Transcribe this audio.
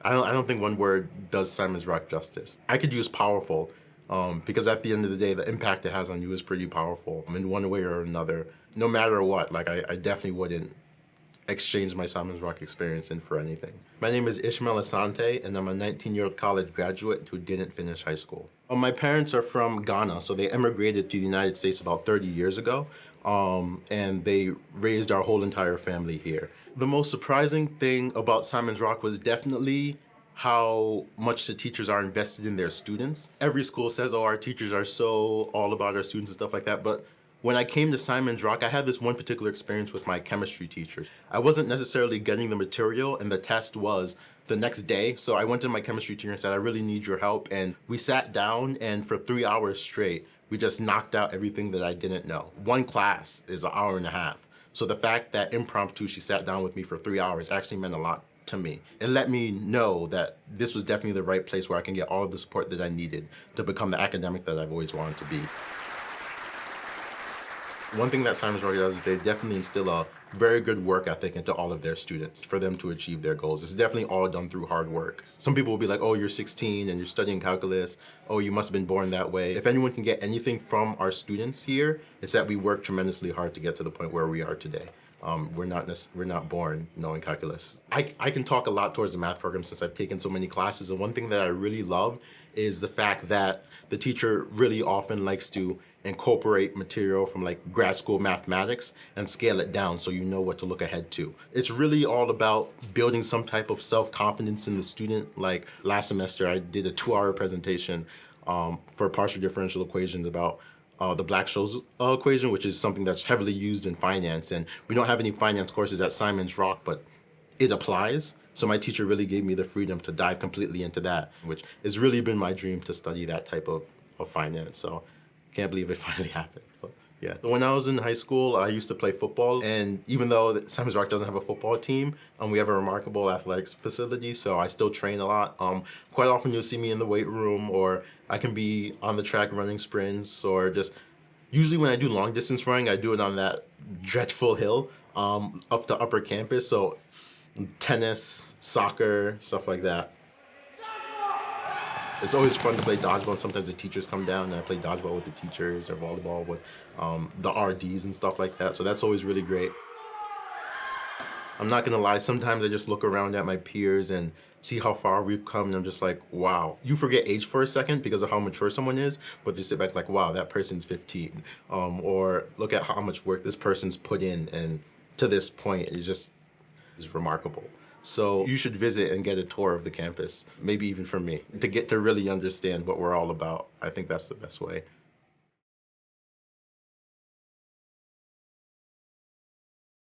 I don't think one word does Simon's Rock justice. I could use powerful, because at the end of the day, the impact it has on you is pretty powerful in one way or another. No matter what, like I definitely wouldn't exchange my Simon's Rock experience in for anything. My name is Ishmael Asante, and I'm a 19-year-old college graduate who didn't finish high school. My parents are from Ghana, so they emigrated to the United States about 30 years ago, and they raised our whole entire family here. The most surprising thing about Simon's Rock was definitely how much the teachers are invested in their students. Every school says, oh, our teachers are so all about our students and stuff like that, but when I came to Simon's Rock, I had this one particular experience with my chemistry teacher. I wasn't necessarily getting the material, and the test was the next day. So I went to my chemistry teacher and said, I really need your help. And we sat down, and for 3 hours straight, we just knocked out everything that I didn't know. One class is an hour and a half. So the fact that impromptu, she sat down with me for 3 hours actually meant a lot to me. It let me know that this was definitely the right place where I can get all of the support that I needed to become the academic that I've always wanted to be. One thing that Simon's Rock does is they definitely instill a very good work ethic into all of their students for them to achieve their goals. It's definitely all done through hard work. Some people will be like, oh, you're 16 and you're studying calculus. Oh, you must have been born that way. If anyone can get anything from our students here, it's that we work tremendously hard to get to the point where we are today. We're not born knowing calculus. I can talk a lot towards the math program since I've taken so many classes, and one thing that I really love is the fact that the teacher really often likes to incorporate material from like grad school mathematics and scale it down so you know what to look ahead to. It's really all about building some type of self-confidence in the student. Like last semester, I did a 2-hour presentation for partial differential equations about the Black-Scholes equation, which is something that's heavily used in finance. And we don't have any finance courses at Simon's Rock, but it applies. So my teacher really gave me the freedom to dive completely into that, which has really been my dream to study that type of finance. So can't believe it finally happened. But yeah. When I was in high school, I used to play football. And even though Simon's Rock doesn't have a football team, we have a remarkable athletics facility. So I still train a lot. Quite often you'll see me in the weight room, or I can be on the track running sprints, or just usually when I do long distance running, I do it on that dreadful hill up the upper campus. So tennis, soccer, stuff like that. It's always fun to play dodgeball. Sometimes the teachers come down and I play dodgeball with the teachers, or volleyball with the RDs and stuff like that. So that's always really great. I'm not gonna lie, sometimes I just look around at my peers and see how far we've come, and I'm just like, wow. You forget age for a second because of how mature someone is, but you sit back like, wow, that person's 15. Or look at how much work this person's put in, and to this point, it's remarkable. So you should visit and get a tour of the campus, maybe even from me, to get to really understand what we're all about. I think that's the best way.